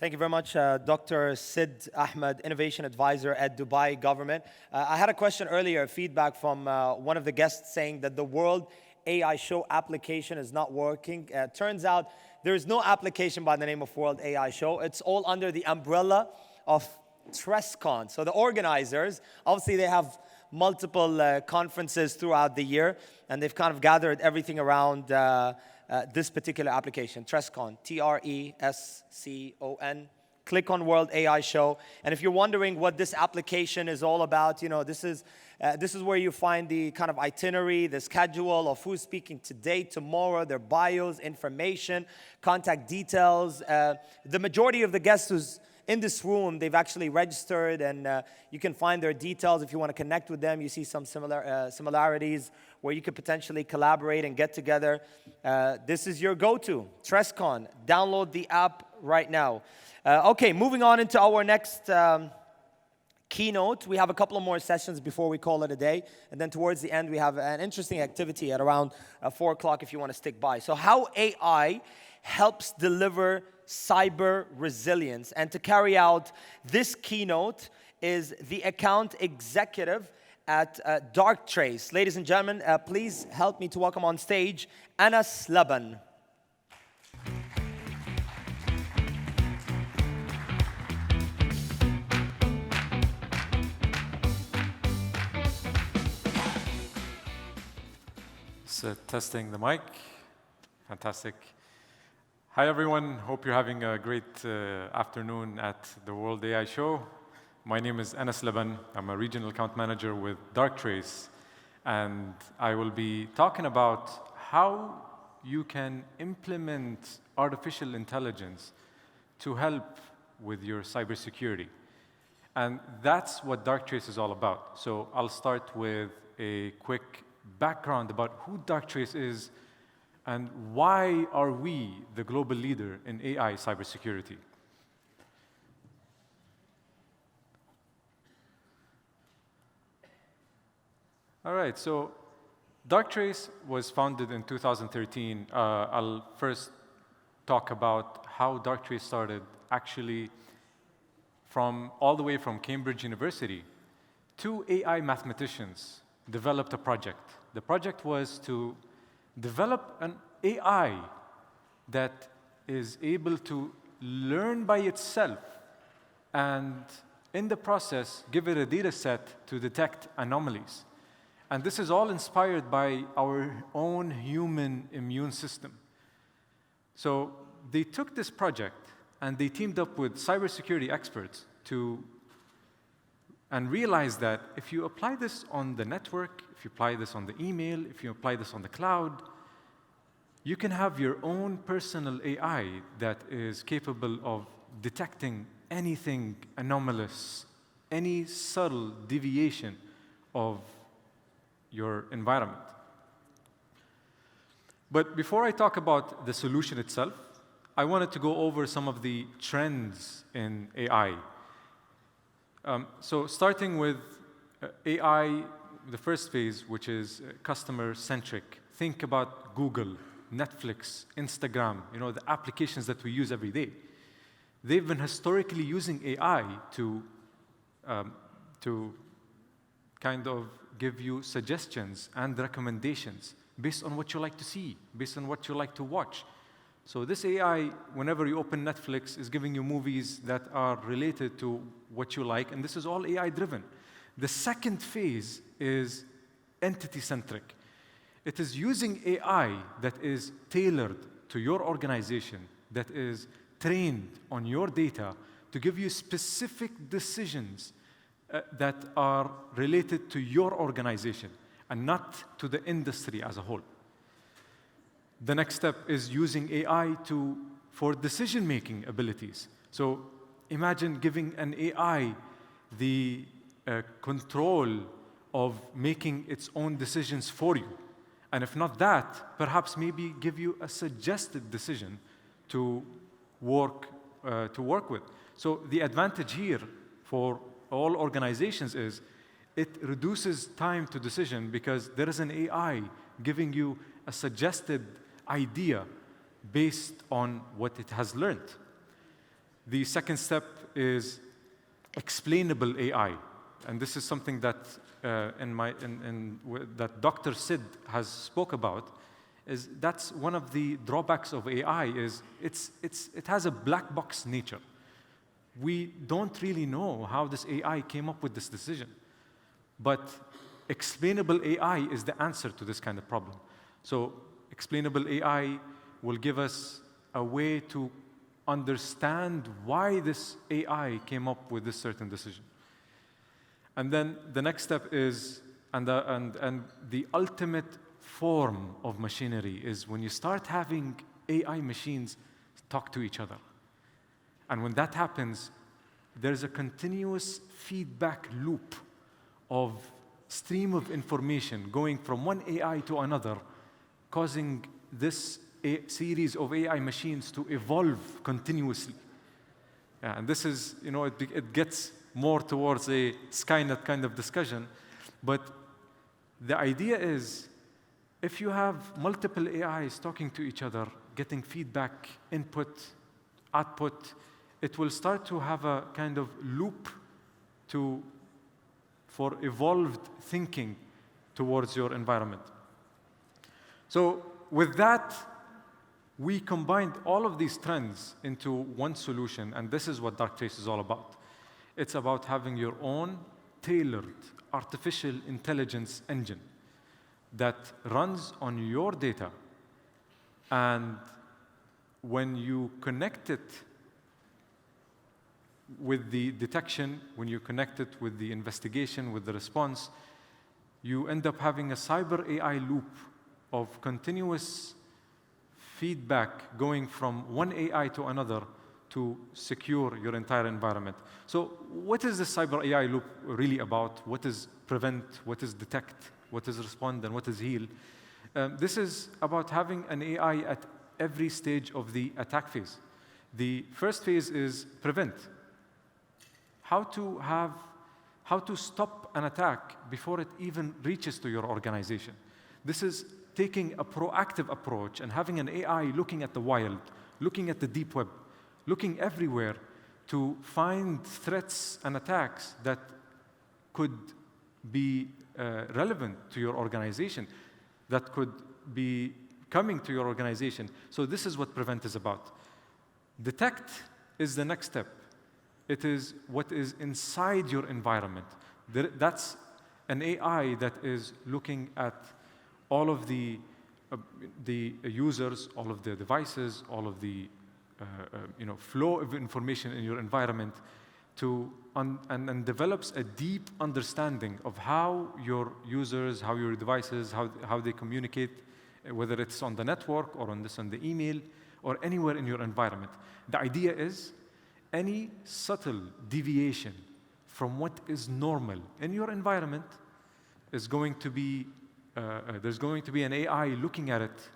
Thank you very much, Dr. Sid Ahmed, Innovation Advisor at Dubai Government. I had a question earlier, feedback from one of the guests saying that the World AI Show application is not working. Turns out there is no application by the name of World AI Show. It's all under the umbrella of TressCon. So the organizers, obviously they have multiple conferences throughout the year, and they've kind of gathered everything around this particular application, TressCon, T-R-E-S-C-O-N. Click on World AI Show. And if you're wondering what this application is all about, you know, this is where you find the kind of itinerary, the schedule of who's speaking today, tomorrow, their bios, information, contact details. The majority of the guests who's in this room, they've actually registered, and you can find their details if you want to connect with them. You see some similarities where you could potentially collaborate and get together. This is your go-to, TressCon. Download the app right now. Okay, moving on into our next keynote. We have a couple of more sessions before we call it a day. And then towards the end, we have an interesting activity at around 4 o'clock if you want to stick by. So how AI helps deliver cyber resilience. And to carry out this keynote is the account executive at Darktrace. Ladies and gentlemen, please help me to welcome on stage Anas Laban. So testing the mic. Fantastic. Hi everyone, hope you're having a great afternoon at the World AI Show. My name is Anas Laban. I'm a regional account manager with Darktrace, and I will be talking about how you can implement artificial intelligence to help with your cybersecurity. And that's what Darktrace is all about. So I'll start with a quick background about who Darktrace is and why are we the global leader in AI cybersecurity. All right, so Darktrace was founded in 2013. I'll first talk about how Darktrace started. Actually, all the way from Cambridge University, 2 AI mathematicians developed a project. The project was to develop an AI that is able to learn by itself and in the process give it a data set to detect anomalies. And this is all inspired by our own human immune system. So they took this project and they teamed up with cybersecurity experts and realized that if you apply this on the network, if you apply this on the email, if you apply this on the cloud, you can have your own personal AI that is capable of detecting anything anomalous, any subtle deviation of your environment. But before I talk about the solution itself, I wanted to go over some of the trends in AI. So starting with AI, the first phase, which is customer-centric. Think about Google, Netflix, Instagram, the applications that we use every day. They've been historically using AI to kind of give you suggestions and recommendations based on what you like to see, based on what you like to watch. So this AI, whenever you open Netflix, is giving you movies that are related to what you like, and this is all AI-driven. The second phase is entity-centric. It is using AI that is tailored to your organization, that is trained on your data to give you specific decisions that are related to your organization and not to the industry as a whole. The next step is using AI for decision-making abilities. So imagine giving an AI the control of making its own decisions for you. And if not that, perhaps maybe give you a suggested decision to work with. So the advantage here for all organizations is it reduces time to decision because there is an AI giving you a suggested idea based on what it has learned. The second step is explainable AI. And this is something that that Dr. Sid has spoke about, is that's one of the drawbacks of AI is it has a black box nature. We don't really know how this AI came up with this decision. But explainable AI is the answer to this kind of problem. So explainable AI will give us a way to understand why this AI came up with this certain decision. And then the next step is, and the ultimate form of machinery is when you start having AI machines talk to each other. And when that happens, there's a continuous feedback loop of stream of information going from one AI to another, causing this series of AI machines to evolve continuously. And this is, it gets more towards a Skynet kind of discussion. But the idea is, if you have multiple AIs talking to each other, getting feedback, input, output, it will start to have a kind of loop for evolved thinking towards your environment. So with that, we combined all of these trends into one solution, and this is what Darktrace is all about. It's about having your own tailored artificial intelligence engine that runs on your data, and when you connect it with the detection, when you connect it with the investigation, with the response, you end up having a cyber AI loop of continuous feedback going from one AI to another to secure your entire environment. So what is the cyber AI loop really about? What is prevent? What is detect? What is respond? And what is heal? This is about having an AI at every stage of the attack phase. The first phase is prevent. How to stop an attack before it even reaches to your organization. This is taking a proactive approach and having an AI looking at the wild, looking at the deep web, looking everywhere to find threats and attacks that could be relevant to your organization, that could be coming to your organization. So this is what prevent is about. Detect is the next step. It is what is inside your environment. That's an AI that is looking at all of the users, all of the devices, all of the flow of information in your environment, and develops a deep understanding of how your users, how your devices, how they communicate, whether it's on the network or on the email or anywhere in your environment. The idea is any subtle deviation from what is normal in your environment is going to be there's going to be an AI looking at it,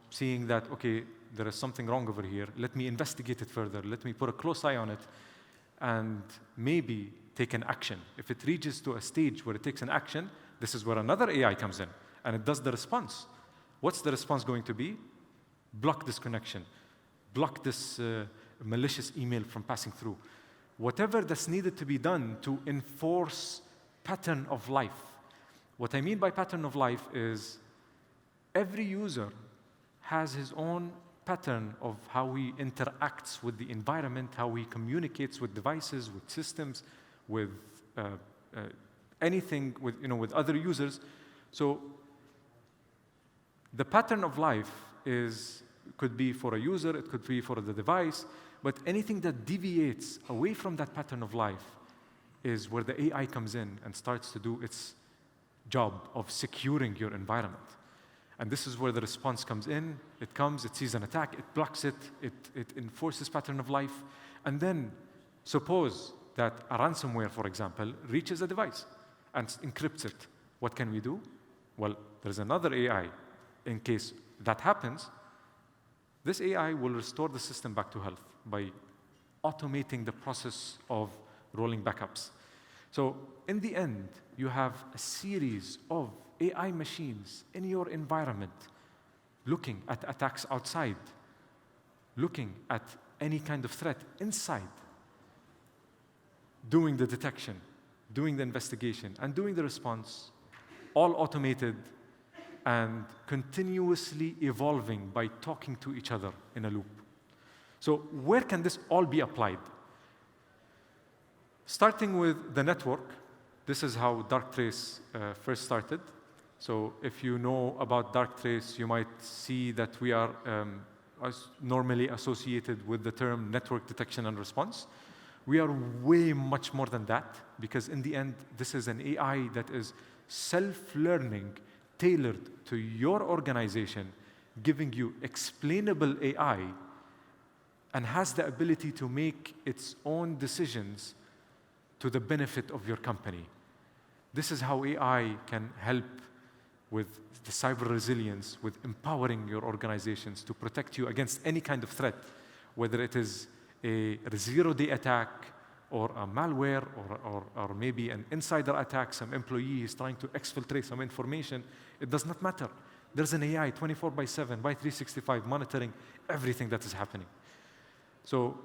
seeing that, okay, there is something wrong over here. Let me investigate it further. Let me put a close eye on it and maybe take an action. If it reaches to a stage where it takes an action, this is where another AI comes in and it does the response. What's the response going to be? Block this connection. Block this malicious email from passing through. Whatever that's needed to be done to enforce pattern of life. What I mean by pattern of life is every user has his own pattern of how he interacts with the environment, how he communicates with devices, with systems, with anything, with other users. So the pattern of life could be for a user, it could be for the device, but anything that deviates away from that pattern of life is where the AI comes in and starts to do its job of securing your environment. And this is where the response comes in. It comes, it sees an attack, it blocks it, it enforces pattern of life. And then suppose that a ransomware, for example, reaches a device and encrypts it. What can we do? Well, there's another AI. In case that happens, this AI will restore the system back to health by automating the process of rolling backups. So in the end, you have a series of AI machines in your environment looking at attacks outside, looking at any kind of threat inside, doing the detection, doing the investigation, and doing the response, all automated and continuously evolving by talking to each other in a loop. So where can this all be applied? Starting with the network, this is how Darktrace first started. So if you know about Darktrace, you might see that we are normally associated with the term network detection and response. We are way much more than that, because in the end, this is an AI that is self-learning, tailored to your organization, giving you explainable AI, and has the ability to make its own decisions to the benefit of your company. This is how AI can help with the cyber resilience, with empowering your organizations to protect you against any kind of threat, whether it is a zero-day attack or a malware or maybe an insider attack, some employee is trying to exfiltrate some information. It does not matter. There's an AI 24/7, by 365, monitoring everything that is happening. So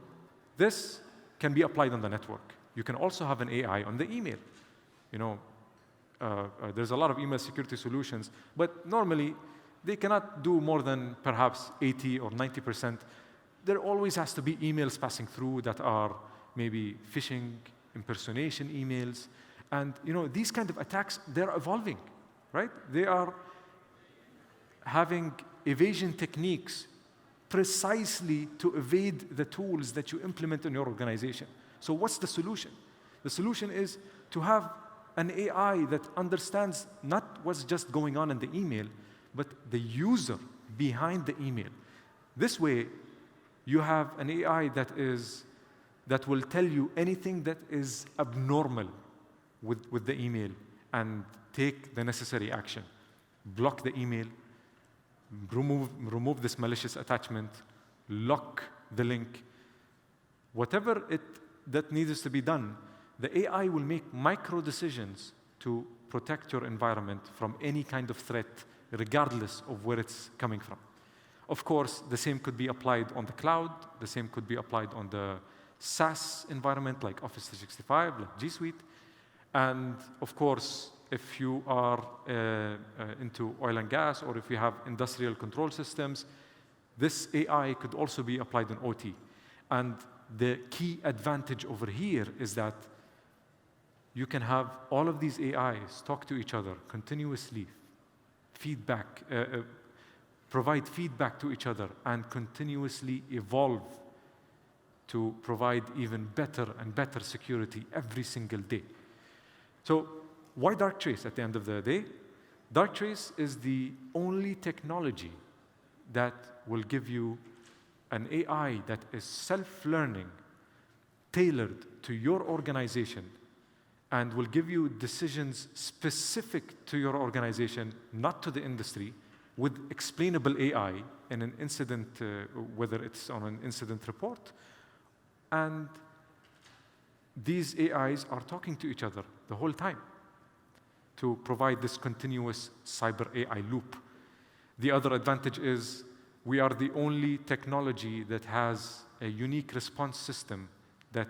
this can be applied on the network. You can also have an AI on the email. There's a lot of email security solutions, but normally they cannot do more than perhaps 80 or 90%. There always has to be emails passing through that are maybe phishing, impersonation emails. And these kind of attacks, they're evolving, right? They are having evasion techniques precisely to evade the tools that you implement in your organization. So what's the solution? The solution is to have an AI that understands not what's just going on in the email, but the user behind the email. This way, you have an AI that will tell you anything that is abnormal with the email and take the necessary action. Block the email, remove this malicious attachment, lock the link. Whatever that needs to be done, the AI will make micro decisions to protect your environment from any kind of threat, regardless of where it's coming from. Of course, the same could be applied on the cloud. The same could be applied on the SaaS environment, like Office 365, like G Suite. And of course, if you are into oil and gas, or if you have industrial control systems, this AI could also be applied on OT. And the key advantage over here is that you can have all of these AIs talk to each other continuously, provide feedback to each other, and continuously evolve to provide even better and better security every single day. So why Darktrace at the end of the day? Darktrace is the only technology that will give you an AI that is self-learning, tailored to your organization, and will give you decisions specific to your organization, not to the industry, with explainable AI in an incident, whether it's on an incident report. And these AIs are talking to each other the whole time to provide this continuous cyber AI loop. The other advantage is we are the only technology that has a unique response system that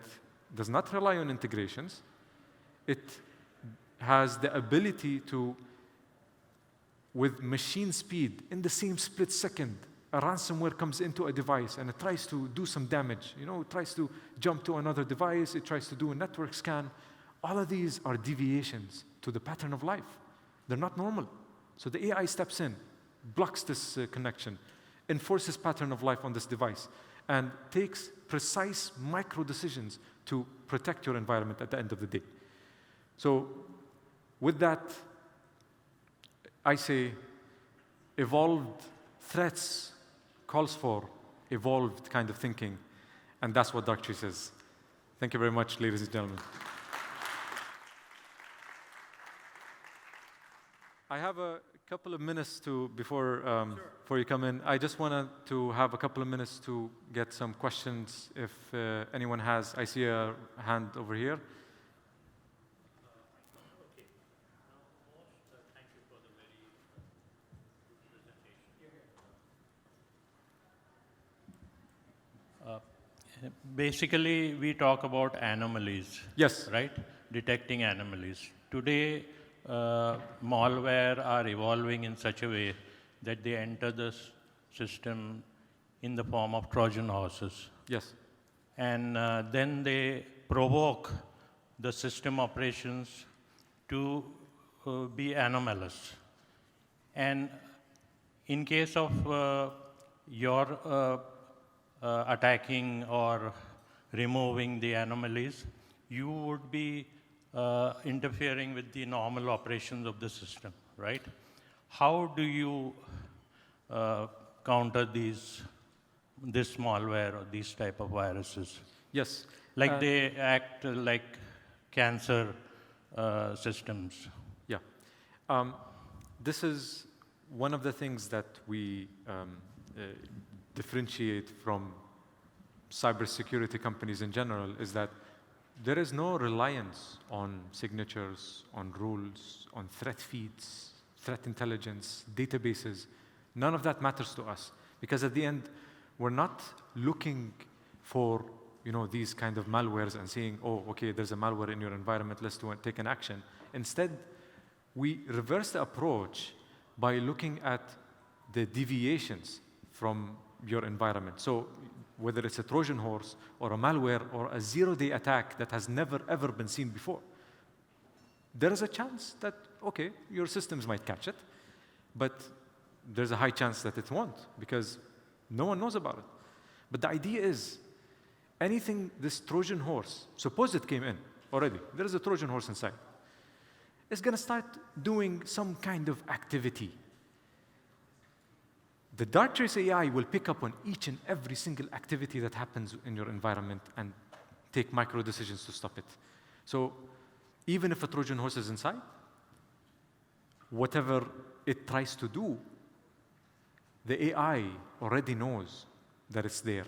does not rely on integrations. It has the ability to, with machine speed, in the same split second, a ransomware comes into a device and it tries to do some damage. It tries to jump to another device, it tries to do a network scan. All of these are deviations to the pattern of life. They're not normal. So the AI steps in, blocks this connection, enforces pattern of life on this device, and takes precise micro decisions to protect your environment at the end of the day. So with that, I say evolved threats calls for evolved kind of thinking, and that's what Darktrace is. Thank you very much, ladies and gentlemen. I have a couple of minutes before you come in. I just wanted to have a couple of minutes to get some questions if anyone has. I see a hand over here. Basically, we talk about anomalies. Yes. Right? Detecting anomalies. Today, malware are evolving in such a way that they enter the system in the form of Trojan horses. Yes. And then they provoke the system operations to be anomalous. And in case of your attacking or removing the anomalies, you would be interfering with the normal operations of the system, right? How do you counter this malware or these type of viruses? Yes. Like they act like cancer systems. Yeah. This is one of the things that we differentiate from cybersecurity companies in general, is that there is no reliance on signatures, on rules, on threat feeds, threat intelligence, databases. None of that matters to us, because at the end, we're not looking for these kind of malwares and saying, oh, okay, there's a malware in your environment, let's take an action. Instead, we reverse the approach by looking at the deviations from your environment. So whether it's a Trojan horse or a malware or a zero-day attack that has never, ever been seen before, there is a chance that, okay, your systems might catch it, but there's a high chance that it won't, because no one knows about it. But the idea is, anything, this Trojan horse, suppose it came in already, there is a Trojan horse inside, it's going to start doing some kind of activity. The Darktrace AI will pick up on each and every single activity that happens in your environment and take micro decisions to stop it. So even if a Trojan horse is inside, whatever it tries to do, the AI already knows that it's there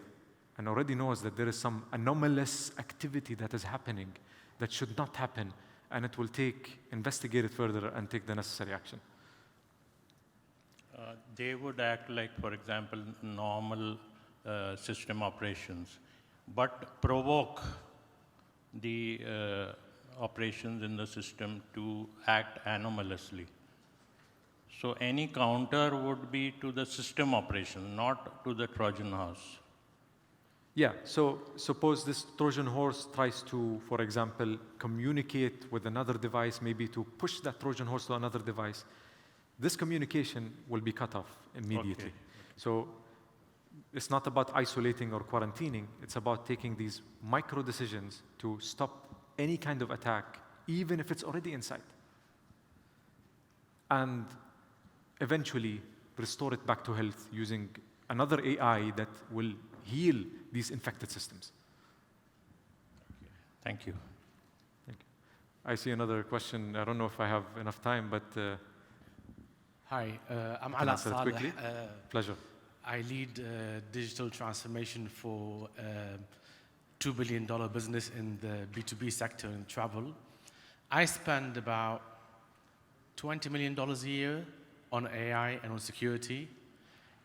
and already knows that there is some anomalous activity that is happening that should not happen, and it will investigate it further and take the necessary action. They would act like, for example, normal system operations, but provoke the operations in the system to act anomalously. So any counter would be to the system operation, not to the Trojan horse. Yeah, so suppose this Trojan horse tries to, for example, communicate with another device, maybe to push that Trojan horse to another device. This communication will be cut off immediately. Okay. So it's not about isolating or quarantining. It's about taking these micro decisions to stop any kind of attack, even if it's already inside, and eventually restore it back to health using another AI that will heal these infected systems. Thank you. Thank you. I see another question. I don't know if I have enough time, but Hi, I'm can Anas answer it Laban. quickly. Pleasure. I lead digital transformation for $2 billion business in the B2B sector in travel. I spend about $20 million a year on AI and on security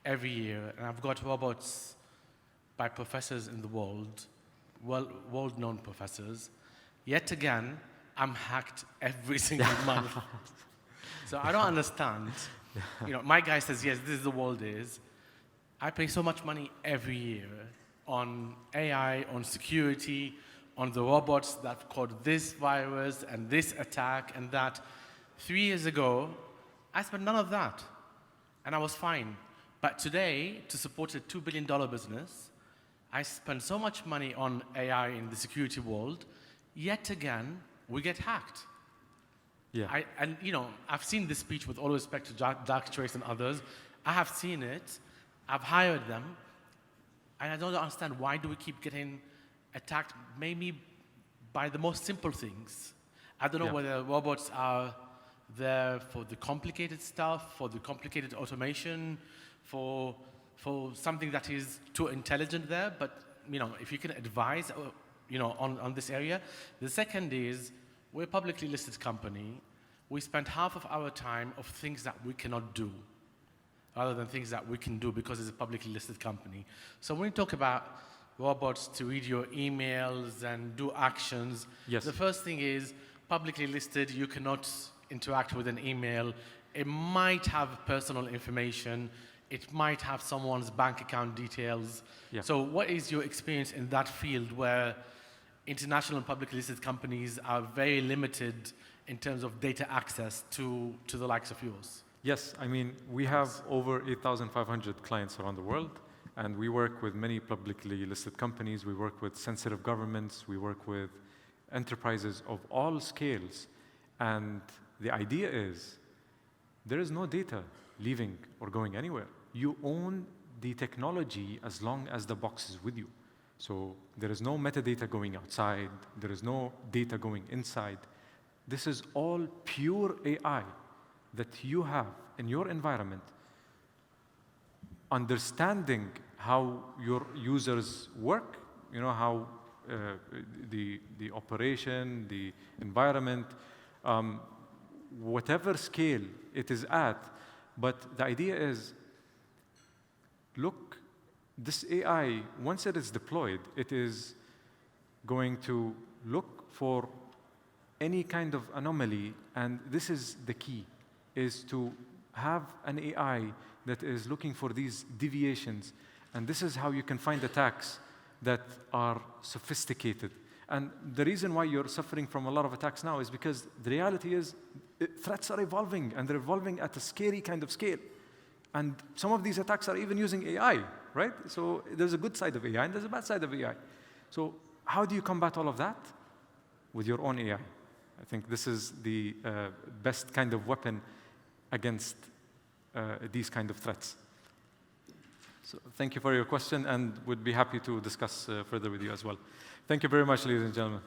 every year, and I've got robots by professors in the world, world-known professors. Yet again, I'm hacked every single month. So I don't understand. My guy says, yes, this is the world is. I pay so much money every year on AI, on security, on the robots that caught this virus and this attack and that. 3 years ago, I spent none of that, and I was fine. But today, to support a $2 billion business, I spend so much money on AI in the security world, yet again, we get hacked. Yeah. I've seen this speech with all respect to Darktrace and others. I have seen it. I've hired them. And I don't understand, why do we keep getting attacked maybe by the most simple things? I don't know whether robots are there for the complicated stuff, for the complicated automation, for something that is too intelligent there. But if you can advise on this area. The second is, we're a publicly listed company. We spend half of our time of things that we cannot do, rather than things that we can do because it's a publicly listed company. So when we talk about robots to read your emails and do actions. Yes. The first thing is publicly listed, you cannot interact with an email. It might have personal information. It might have someone's bank account details. Yeah. So what is your experience in that field where international and publicly listed companies are very limited in terms of data access to the likes of yours? Yes, I mean, we have over 8,500 clients around the world, and we work with many publicly listed companies. We work with sensitive governments. We work with enterprises of all scales. And the idea is there is no data leaving or going anywhere. You own the technology as long as the box is with you. So there is no metadata going outside. There is no data going inside. This is all pure AI that you have in your environment, understanding how your users work, you know, how the operation, the environment, whatever scale it is at. But the idea is, look, this AI, once it is deployed, it is going to look for any kind of anomaly, and this is the key, is to have an AI that is looking for these deviations, and this is how you can find attacks that are sophisticated. And the reason why you're suffering from a lot of attacks now is because the reality is threats are evolving, and they're evolving at a scary kind of scale. And some of these attacks are even using AI, right? So there's a good side of AI and there's a bad side of AI. So how do you combat all of that? With your own AI. I think this is the best kind of weapon against these kind of threats. So thank you for your question, and would be happy to discuss further with you as well. Thank you very much, ladies and gentlemen.